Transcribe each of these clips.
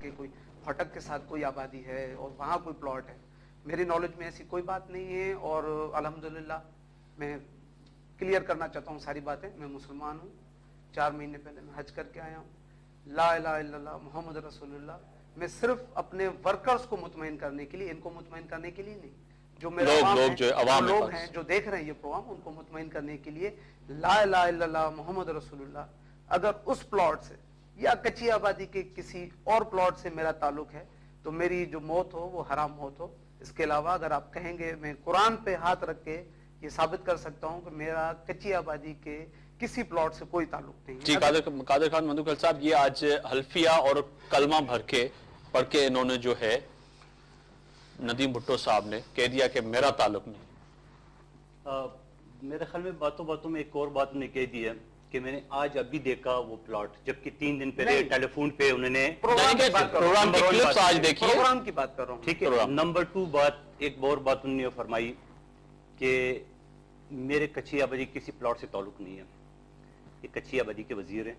कि कोई फटक के साथ कोई आबादी है और वहाँ कोई प्लॉट है। मेरी नॉलेज में ऐसी कोई बात नहीं है और अल्हम्दुलिल्लाह मैं क्लियर करना चाहता हूँ सारी बातें। मैं मुसलमान हूँ, 4 महीने पहले मैं हज करके आया हूँ। ला इलाहा इल्लल्लाह मोहम्मद रसूलुल्लाह। मैं सिर्फ अपने वर्कर्स को मुतमईन करने के लिए, इनको मुतमईन करने के लिए नहीं, जो मेरे लोग हैं जो देख रहे हैं ये प्रोग्राम, उनको मुतमईन करने के लिए ला इलाहा इल्लल्लाह मोहम्मद रसूलुल्लाह। अगर उस प्लॉट से या कच्ची आबादी के किसी और प्लॉट से मेरा ताल्लुक है तो मेरी जो मौत हो वो हराम मौत हो। इसके अलावा अगर आप कहेंगे, मैं कुरान पे हाथ रख के ये साबित कर सकता हूं कि मेरा कच्ची आबादी के किसी प्लॉट से कोई ताल्लुक नहीं है। जी कादर खान मंदुकल साहब, ये आज हल्फिया और कलमा भर के पढ़ के इन्होंने जो है नदीम भुट्टो साहब ने कह दिया कि मेरा ताल्लुक नहीं। मेरे ख्याल में बातों बातों में एक और बात उन्होंने कह दी है कि मैंने आज अभी देखा वो प्लॉट, जबकि 3 दिन पहले टेलीफोन पे उन्होंने प्रोग्राम की बात कर रहा हूँ। ठीक है। नंबर 2 बात, एक और बात उन्होंने फरमाई कि मेरे कच्ची आबादी किसी प्लॉट से ताल्लुक नहीं है। ये कच्ची आबादी के वजीर हैं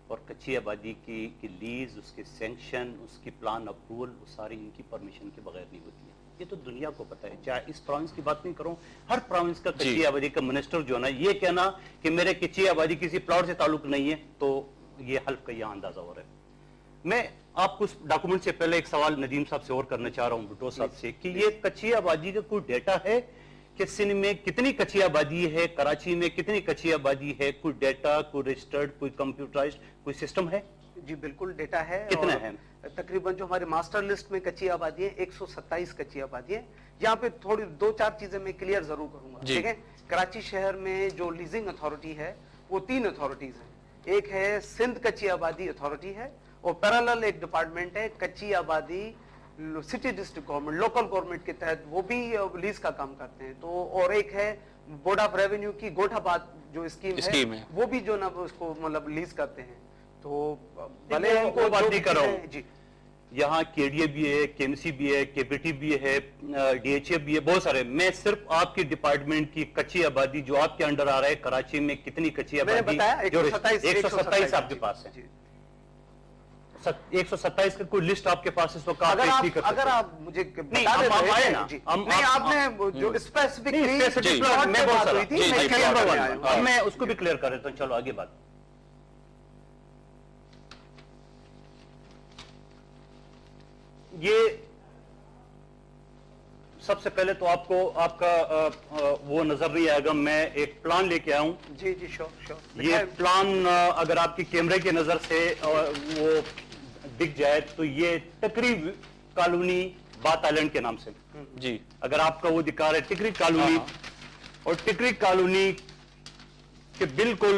और कच्ची आबादी की लीज, उसके सैंक्शन, उसकी प्लान अप्रूवल, वो सारी इनकी परमिशन के बगैर नहीं होती है। ये तो दुनिया को पता है। चाहे इस प्रोविंस की बात नहीं करूं, हर प्रोविंस का कच्ची आबादी का मिनिस्टर जो है ना, ये कहना कि मेरे कच्ची आबादी किसी प्लॉट से ताल्लुक नहीं है, तो ये हल्फ का यहाँ अंदाजा हो रहा है। मैं आपको उस डॉक्यूमेंट से पहले एक सवाल नदीम साहब से और करना चाह रहा हूँ, भुट्टो साहब से, कि ये कच्ची आबादी का कोई डेटा है कि सिंध में कितनी कच्ची आबादी है, कराची में कितनी कच्ची आबादी है? कोई डेटा, कोई रजिस्टर्ड, कोई कंप्यूटराइज्ड कोई सिस्टम है? जी बिल्कुल डेटा है। कितना है? तकरीबन जो हमारे मास्टर लिस्ट में कच्ची आबादी है 127 कच्ची आबादी है। यहाँ पे थोड़ी 2-4 चीजें मैं क्लियर जरूर करूंगा। ठीक है, कराची शहर में जो लीजिंग अथॉरिटी है वो 3 अथॉरिटीज है। एक है सिंध कच्ची आबादी अथॉरिटी है और पैरेलल एक डिपार्टमेंट है कच्ची आबादी city district government, local government के तहत, वो भी लीज का काम करते हैं। तो और एक है बोर्ड ऑफ रेवेन्यू की गोठाबाद जो स्कीम है, वो भी जो ना उसको मतलब लीज करते हैं। तो भले उनको बात नहीं कर रहा हूँ जी, यहाँ केडीए भी है, केएमसी भी है, केपीटी भी है, डीएचए भी है, बहुत सारे। मैं सिर्फ आपकी डिपार्टमेंट की कच्ची आबादी जो आपके अंडर आ रहा है, कराची में कितनी कच्ची आबादी, 127 आपके पास है। 127 का कोई लिस्ट आपके पास इस वक्त? अगर आप मुझे आपने जो स्पेसिफिक मैं उसको भी क्लियर कर देता हूँ। चलो आगे बात। ये सबसे पहले तो आपको आपका वो नजर नहीं आएगा, मैं एक प्लान लेके आया हूं। जी जी श्योर। ये प्लान अगर आपकी कैमरे की नजर से वो दिख जाए तो ये टिकरी कॉलोनी बात आइलैंड के नाम से जी, अगर आपका वो दिखा रहा है टिकरी कॉलोनी, और टिकरी कॉलोनी के बिल्कुल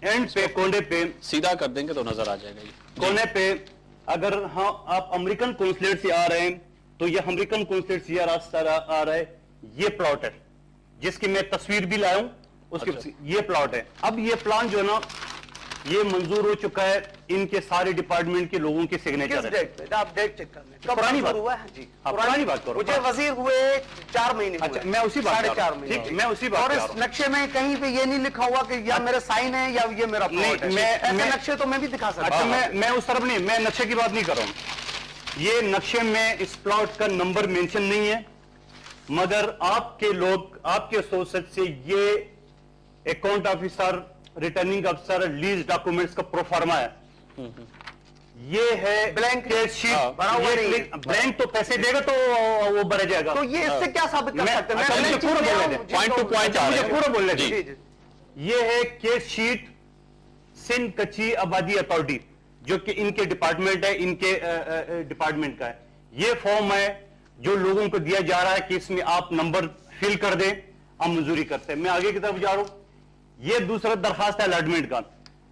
एंड पे, कोने पे, सीधा कर देंगे तो नजर आ जाएगा। कोने पे अगर हाँ आप अमेरिकन कॉन्सुलेट से आ रहे हैं तो ये अमेरिकन कॉन्सुलेट से रास्ता आ रहा है। ये प्लॉट है जिसकी मैं तस्वीर भी लाया हूं, उसके ये प्लॉट है। अब ये प्लान जो है ना, ये मंजूर हो चुका है, इनके सारे डिपार्टमेंट के लोगों की सिग्नेचर है। आप डेट चेक कर लें, कब पुरानी बात हुआ है जी, पुरानी बात करो। मुझे वजीर हुए 4 महीने। अच्छा, मैं उसी बात 4.5 महीने। ठीक, मैं उसी बात। और इस नक्शे में कहीं पे ये नहीं लिखा हुआ कि या मेरा साइन है या ये मेरा प्लॉट है। ऐसे नक्शे तो मैं भी दिखा सकता हूं। अच्छा, मैं उस तरफ नहीं, मैं नक्शे की बात नहीं कर रहा हूं। ये नक्शे में इस प्लॉट का नंबर मेंशन नहीं है, मगर आपके लोग, आपके एसोसिएट से ये अकाउंट ऑफिसर, रिटर्निंग अफसर, लीज डॉक्यूमेंट्स का प्रोफार्मा है। ये है ब्लैंक शीट, ब्लैंक तो पैसे देगा तो वो भर जाएगा। तो ये इससे क्या साबित कर सकते हैं? मुझे पूरा बोलने दे, पॉइंट टू पॉइंट मुझे पूरा बोलने दे। ये है केस शीट सिंध कच्ची आबादी अथॉरिटी, जो कि इनके डिपार्टमेंट है, इनके डिपार्टमेंट का है। ये फॉर्म है जो लोगों को दिया जा रहा है कि इसमें आप नंबर फिल कर दें, हम मंजूरी करते हैं। मैं आगे की तरफ जा रहा हूं। ये दूसरा दरखास्त है अलॉटमेंट का,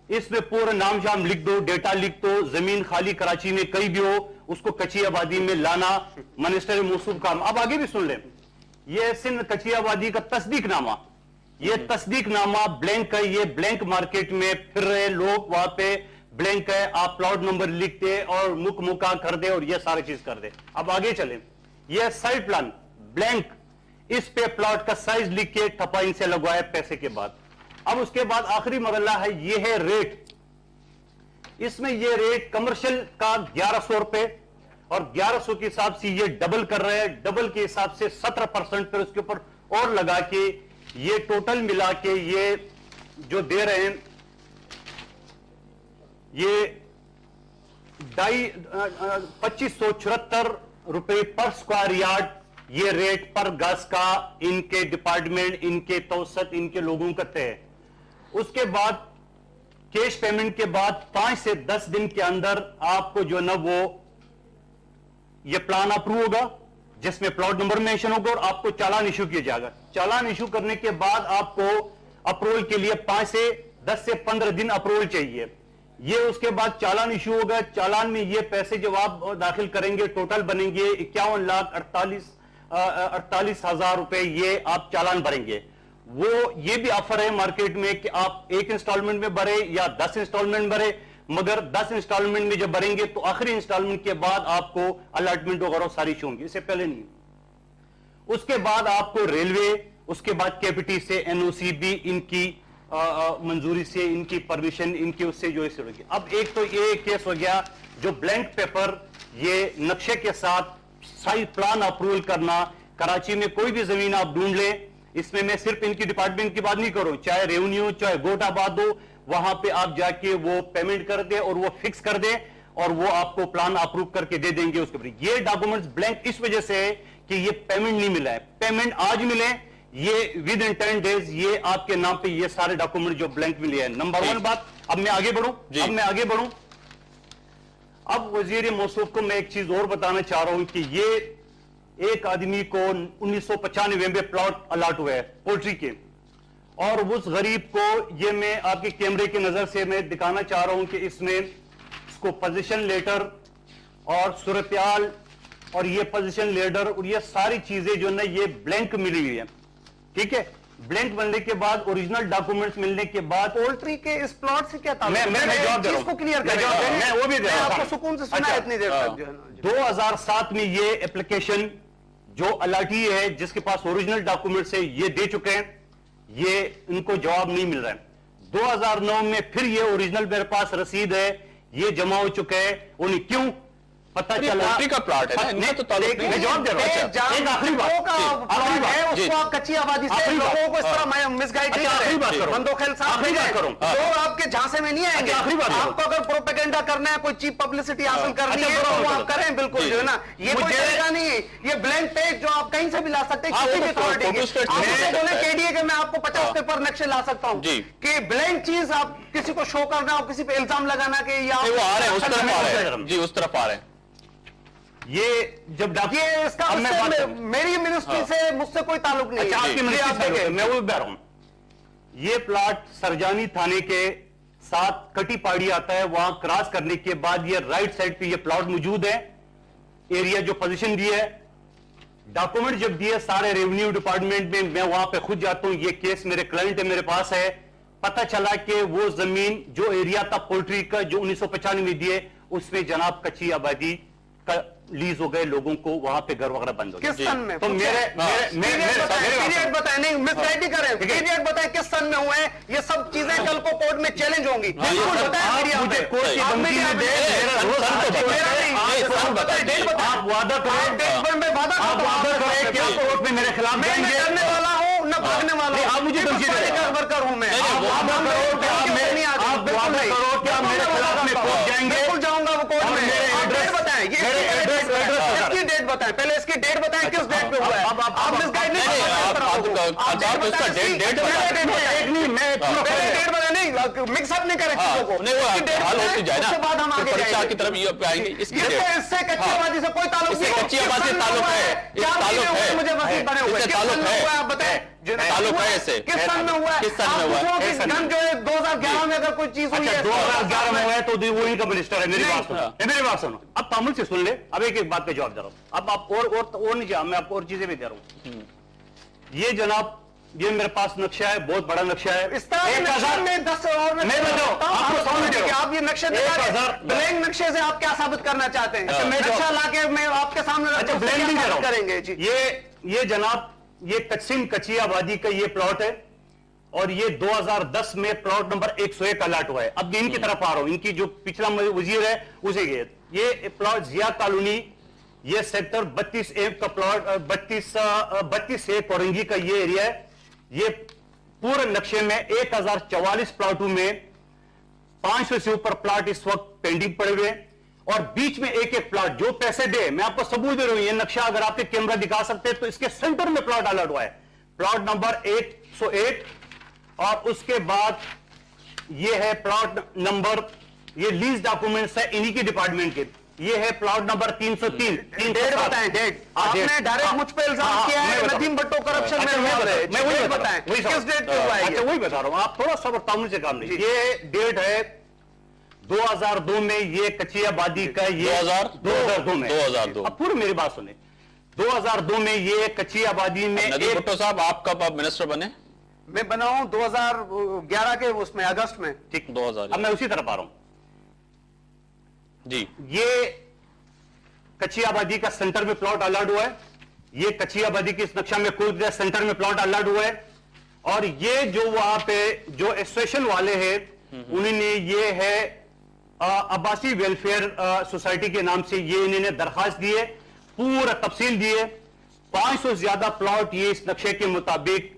इसमें पूरा नाम शाम लिख दो, डेटा लिख दो, जमीन खाली कराची में कहीं भी हो उसको कच्ची आबादी में लाना मिनिस्टर मौसूफ काम। अब आगे भी सुन लें, ये सिंध कच्ची आबादी का तस्दीकनामा, ये तस्दीकनामा ब्लैंक है। ये ब्लैंक मार्केट में फिर रहे लोग, वहां पे ब्लैंक है, आप प्लॉट नंबर लिख दे और मुका कर दे और ये सारी चीज कर दे। अब आगे चले, ये साइड प्लान ब्लैंक, इस पे प्लॉट का साइज लिख के ठप्पा इनसे लगवाए पैसे के बाद। अब उसके बाद आखिरी मरला है, ये है रेट। इसमें ये रेट कमर्शियल का 1100 रुपए और 1100 के हिसाब से ये डबल कर रहे हैं, डबल के हिसाब से 17% पर उसके ऊपर और लगा के ये टोटल मिला के ये जो दे रहे हैं ये 2574 रुपए पर स्क्वायर यार्ड ये रेट पर गज का इनके डिपार्टमेंट, इनके तौसत, इनके लोगों का तय है। उसके बाद कैश पेमेंट के बाद 5 से 10 दिन के अंदर आपको जो ना वो ये प्लान अप्रूव होगा जिसमें प्लॉट नंबर मेंशन होगा और आपको चालान इशू किया जाएगा। चालान इशू करने के बाद आपको अप्रूवल के लिए 5 से 10 से 15 दिन अप्रूवल चाहिए। ये उसके बाद चालान इशू होगा। चालान में ये पैसे जब आप दाखिल करेंगे टोटल बनेंगे 51,48,000 रुपए ये आप चालान भरेंगे। वो ये भी ऑफर है मार्केट में कि आप एक इंस्टॉलमेंट में भरे या 10 इंस्टॉलमेंट भरे, मगर 10 इंस्टॉलमेंट में जब भरेंगे तो आखिरी इंस्टॉलमेंट के बाद आपको अलॉटमेंट वगैरह सारी इशू होंगी, इससे पहले नहीं। उसके बाद आपको रेलवे, उसके बाद केपीटी से एनओसी भी इनकी मंजूरी से, इनकी परमिशन, इनकी उससे जो इसे होगी। अब एक तो ये केस हो गया जो ब्लैंक पेपर ये नक्शे के साथ साइज प्लान अप्रूवल करना। कराची में कोई भी जमीन आप ढूंढ ले, इसमें मैं सिर्फ इनकी डिपार्टमेंट की बात नहीं करूं, चाहे रेवेन्यू चाहे गोटाबाद हो, वहां पे आप जाके वो पेमेंट कर दे और वो फिक्स कर दे और वो आपको प्लान अप्रूव करके दे देंगे। उसके ऊपर ये डॉक्यूमेंट्स ब्लैंक इस वजह से है कि ये पेमेंट नहीं मिला है। पेमेंट आज मिले, ये विद इन 10 डेज ये आपके नाम पे ये सारे डॉक्यूमेंट जो ब्लैंक मिले हैं। नंबर 1 बात। अब मैं आगे बढ़ूं। अब वजीर मौसूफ को मैं एक चीज और बताना चाह रहा हूं कि ये एक आदमी को 1995 में प्लॉट अलॉट हुआ है पोल्ट्री के, और उस गरीब को ये मैं आपके कैमरे की नजर से मैं दिखाना चाह रहा हूं कि इसमें इसको पोजीशन लेटर और सूरत-ए-हाल और ये पोजीशन लेटर और ये सारी चीजें जो ना ये ब्लैंक मिली हुई है। ठीक है, ब्लैंक बनने के बाद ओरिजिनल डॉक्यूमेंट्स मिलने के बाद पोल्ट्री के इस प्लॉट से क्या ताल्लुक? मैं जवाब दे रहा हूं, क्लियर करें, मैं वो भी दे रहा हूं। आपको सुकून से सुना है इतनी देर तक जो है ना। 2007 में ये एप्लीकेशन जो अलाटी है जिसके पास ओरिजिनल डॉक्यूमेंट्स है ये दे चुके हैं, ये इनको जवाब नहीं मिल रहा है। 2009 में फिर ये ओरिजिनल मेरे पास रसीद है, ये जमा हो चुके हैं। उन्हें क्यों पता चला का प्लाट है, इनका तो ताल्लुक नहीं। मैं जवाब दे रहा हूं। एक आखिरी बात है, उसको आप कच्ची आबादी से लोगों को इस तरह मिसगाइड नहीं करें। बंदोखेल साहब जो आपके झांसे में नहीं आएंगे। आपको अगर प्रोपेगेंडा करना है, कोई चीप पब्लिसिटी हासिल करनी है तो वो आप करें, बिल्कुल जो है ना। ये कोई तरीका नहीं है, ये ब्लैंक पेज जो आप कहीं से भी ला सकते हैं, किसी भी अथॉरिटी के। आप बोले केडीए के मैं आपको 50 पेपर नक्शे ला सकता हूं कि ब्लैंक चीज आप किसी को शो करना हो, किसी पे इल्जाम लगाना कि या वो आ रहे हैं उस तरफ आ रहे हैं जी, उस तरफ आ रहे हैं। ये जब ये इसका मेरी मिनिस्ट्री से मुझसे कोई ताल्लुक नहीं है। आपकी मिनिस्ट्री मैं वो बता रहा हूं। ये प्लाट सरजानी थाने के साथ कटी पहाड़ी आता है, वहां क्रॉस करने के बाद ये राइट साइड पे ये प्लॉट मौजूद है। एरिया जो पोजीशन दी है, डॉक्यूमेंट जब दिए सारे रेवेन्यू डिपार्टमेंट में, मैं वहां पे खुद जाता हूं। ये केस मेरे क्लाइंट है, मेरे पास है। पता चला कि वो जमीन जो एरिया था पोल्ट्री का जो 1995 में दिए, उसमें जनाब कच्ची आबादी का लीज हो गए, लोगों को वहां पे घर वगैरह बंद हो गए। किस सन में? तो पीरियड बताए, नहीं मिसगाइड नहीं करें, पीरियड बताए किस सन में हुए हैं। ये सब चीजें कल को कोर्ट में चैलेंज होंगी। बिल्कुल बताएं मीडिया में। आप वादा करें कि आप कोर्ट में मेरे खिलाफ जाएंगे। करने वाला हूँ न भागने वाला हूँ। आप मुझे धमकी दे रहे हैं। वर्कर हूँ मैं। आप वादा करो कि आप मेरे खिलाफ में कोर्ट जाएंगे। बिल्कुल जाऊंगा वो कोर्ट में। इसकी डेट बताएं, पहले इसकी डेट बताएं, किस डेट पे हुआ है। आप मिसगाइड नहीं कर मिक्सअप नहीं करें चीजों को। उसके बाद हम आगे जाएंगे की तरफ इससे कच्ची आबादी से कोई ताल्लुक नहीं। कच्ची आबादी ताल्लुक है, मुझे मस्जिद बने हुए आप बताएं ताल्लुक है ऐसे किस सन में हुआ है? किस सन में हुआ है? गन जो है 2011 में अगर कोई चीज हुई है 2011 में हुआ है तो वो इनका मिनिस्टर है। मेरी बात सुनो, अब तामुल से सुन ले। अब एक एक बात पे जवाब दे रहा हूं। अब आप और नहीं जा, मैं आपको और चीजें भी दे रहा हूं। ये जनाब ये मेरे पास नक्शा है, बहुत बड़ा नक्शा है। इस तरह में 10 और मैं बताऊं आप ये नक्शे ब्लैंक नक्शे से आप क्या साबित करना चाहते हैं? नक्शा लाके मैं आपके सामने करेंगे जी। ये जनाब ये कच्ची आबादी का ये प्लॉट है और ये 2010 में प्लॉट नंबर 101 अलर्ट हुआ है। अब इनकी तरफ आ रहा हूं, इनकी जो पिछला वजीर है उसे ये प्लॉट जिया कॉलोनी, ये सेक्टर 32A का प्लॉट 32A कोरंगी का ये एरिया है। ये पूरे नक्शे में 1044 प्लॉटों में 500 से ऊपर प्लॉट इस वक्त पेंडिंग पड़े हुए हैं, और बीच में एक एक प्लॉट जो पैसे दे, मैं आपको सबूत दे रहा हूं, ये नक्शा अगर आपके कैमरा दिखा सकते हैं तो इसके सेंटर में प्लॉट अलर्ट हुआ है, प्लॉट नंबर 101। और उसके बाद ये है प्लॉट नंबर, ये लीज डॉक्यूमेंट्स है इन्हीं के डिपार्टमेंट के, ये है प्लॉट नंबर 303। डेट बताएं, डेट आपने डायरेक्ट मुझ पे इल्जाम किया है नदीम भुट्टो करप्शन में, मैं वही बताएं किस डेट पे हुआ है? अच्छा वही बता रहा हूं, आप थोड़ा सा तामुल से काम नहीं। ये डेट है 2002 में, ये कच्ची आबादी का ये 2002 में, 2002। अब पूरी मेरी बात सुने, 2002 में ये कच्ची आबादी में। नदीम भुट्टो साहब आप कब मिनिस्टर बने? मैं बना हूं 2011 के उसमें अगस्त में। ठीक, 2000। अब मैं उसी तरफ आ रहा हूं जी। ये कच्ची आबादी का सेंटर में प्लॉट अलर्ट हुआ है, ये कच्ची आबादी की इस नक्शा में कोई सेंटर में प्लॉट अलर्ट हुआ है, और ये जो वहां पे जो एसोसिएशन वाले हैं उन्होंने ये है अब्बासी वेलफेयर सोसाइटी के नाम से ये इन्होंने दरखास्त दी है, पूरा तफसील दी है। 500 से ज्यादा प्लॉट ये इस नक्शे के मुताबिक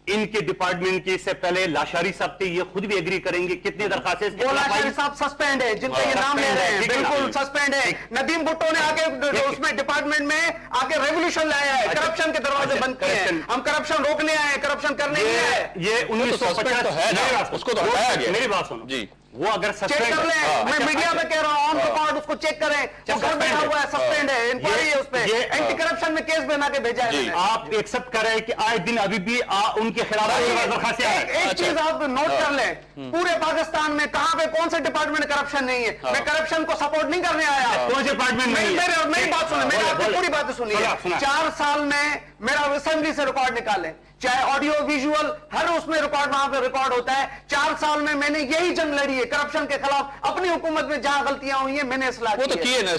इनके डिपार्टमेंट की, इससे पहले लाशारी साहब थे, ये खुद भी एग्री करेंगे कितने दरखास्तें। वो लाशारी साहब सस्पेंड है, जिनका ये नाम ले रहे हैं, बिल्कुल सस्पेंड है। नदीम भुट्टो ने आके उसमें डिपार्टमेंट में आके रेवोल्यूशन लाया है, करप्शन के दरवाजे बंद किए हैं। हम करप्शन रोकने आए, करप्शन करने नहीं आए। ये 1950 है ना, उसको तो हटाया गया। मेरी बात सुनो जी, वो अगर चेक कर लें, मैं मीडिया में कह रहा हूं, ऑन रिकॉर्ड उसको चेक करें, वो घर बैठा हुआ है, सस्पेंड है, इंक्वायरी है उस पे, एंटी करप्शन में केस बना के भेजा है। आप एक्सेप्ट कर रहे हैं कि आए दिन अभी भी उनके खिलाफ दरखास्तें आ रही हैं। एक चीज आप नोट कर लें, पूरे पाकिस्तान में कहां पे कौन से डिपार्टमेंट में करप्शन नहीं है? मैं करप्शन को सपोर्ट नहीं करने आया। कौन से डिपार्टमेंट में? मेरी बात सुनिए, मेरी आपकी पूरी बात सुनिए। 4 साल में मेरा असेंबली से रिकॉर्ड निकाले, चाहे ऑडियो विजुअल, हर उसमें रिकॉर्ड वहां पे रिकॉर्ड होता है। 4 साल में मैंने यही जंग लड़ी है करप्शन के खिलाफ, अपनी हुकूमत में जहां गलतियां हुई है मैंने इस्लाह की है। वो तो किए ना,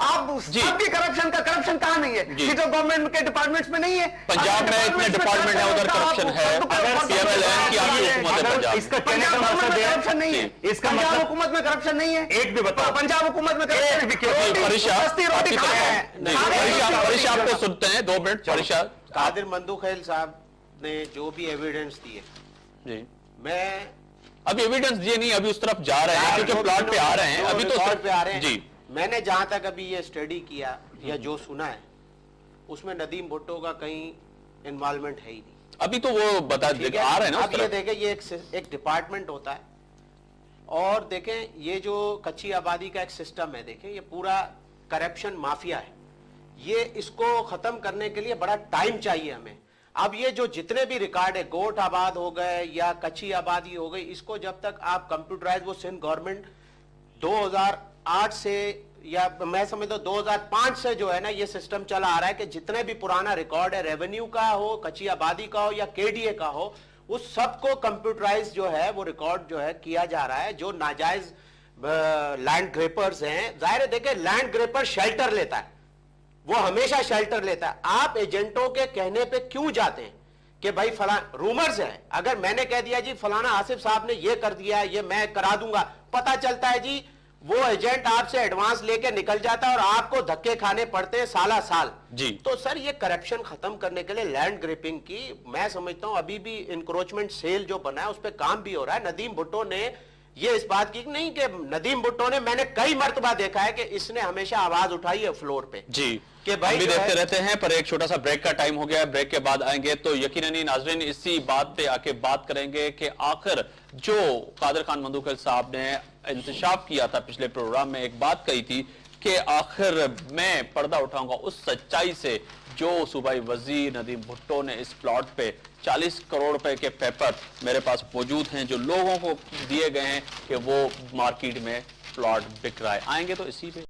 आप सबकी करप्शन का करप्शन कहां नहीं है? ये जो गवर्नमेंट के डिपार्टमेंट्स में नहीं है। पंजाब में इतने डिपार्टमेंट है, उधर करप्शन है, PMLN की आगे हुकूमत है पंजाब। इसका कहने का मतलब है करप्शन नहीं है, इसका पंजाब मतलब हुकूमत में करप्शन नहीं है। एक भी बताओ, पंजाब हुकूमत में करप्शन परीक्षा आपको सुनते हैं 2 मिनट। परीक्षा कादिर मंदूखेल साहब ने जो भी एविडेंस दिए, जी, मैं अभी एविडेंस दिए नहीं, अभी उस तरफ जा रहे हैं क्योंकि प्लॉट पे आ रहे हैं, अभी तो प्लॉट पे आ रहे हैं। जी, मैंने जहां तक अभी ये स्टडी किया या जो सुना है, उसमें नदीम भुट्टो का कहीं इन्वॉल्वमेंट है ही नहीं। अभी तो वो बता आ रहे हैं ना। अब ये देखें, ये एक डिपार्टमेंट होता है, और देखें ये जो कच्ची आबादी का एक सिस्टम है, देखें ये पूरा करप्शन माफिया है, ये इसको खत्म करने के लिए बड़ा टाइम चाहिए हमें। अब ये जो जितने भी रिकॉर्ड है, गोट आबाद हो गए या कच्ची आबादी हो गई, इसको जब तक आप कंप्यूटराइज, वो सिंध गवर्नमेंट 2008 से या मैं समझता हूं 2005 से जो है ना ये सिस्टम चला आ रहा है कि जितने भी पुराना रिकॉर्ड है, रेवेन्यू का हो, कच्ची आबादी का हो या केडीए का हो, उस सबको कंप्यूटराइज जो है वो रिकॉर्ड जो है किया जा रहा है। जो नाजायज लैंड ग्रेपर्स हैं, जाहिर है देखे लैंड ग्रेपर शेल्टर लेता है, वो हमेशा शेल्टर लेता है। आप एजेंटों के कहने पे क्यों जाते हैं कि भाई रूमर्स है, अगर मैंने कह दिया जी फलाना आसिफ साहब ने ये कर दिया, ये मैं करा दूंगा, पता चलता है जी वो एजेंट आपसे एडवांस लेके निकल जाता है और आपको धक्के खाने पड़ते हैं साला साल जी। तो सर ये करप्शन खत्म करने के लिए लैंड ग्रिपिंग की मैं समझता हूं अभी भी इंक्रोचमेंट सेल जो बना है उस पर काम भी हो रहा है। नदीम भुट्टो ने ये इस बात की नहीं कि नदीम भुट्टो ने, मैंने कई मर्तबा देखा है कि इसने हमेशा आवाज उठाई है फ्लोर पे जी कि भाई भी देखते रहते हैं, पर एक छोटा सा ब्रेक का टाइम हो गया है। ब्रेक के बाद आएंगे तो यकीनन ही नाजरीन इसी बात पे आके बात करेंगे कि आखिर जो कादिर खान मंदूखेल साहब ने इंतशाफ किया था पिछले प्रोग्राम में, एक बात कही थी कि आखिर मैं पर्दा उठाऊंगा उस सच्चाई से जो सूबाई वजीर नदीम भुट्टो ने इस प्लॉट पे 40 करोड़ रुपए के पेपर मेरे पास मौजूद हैं जो लोगों को दिए गए हैं कि वो मार्केट में प्लॉट बिक रहा है। आएंगे तो इसी पे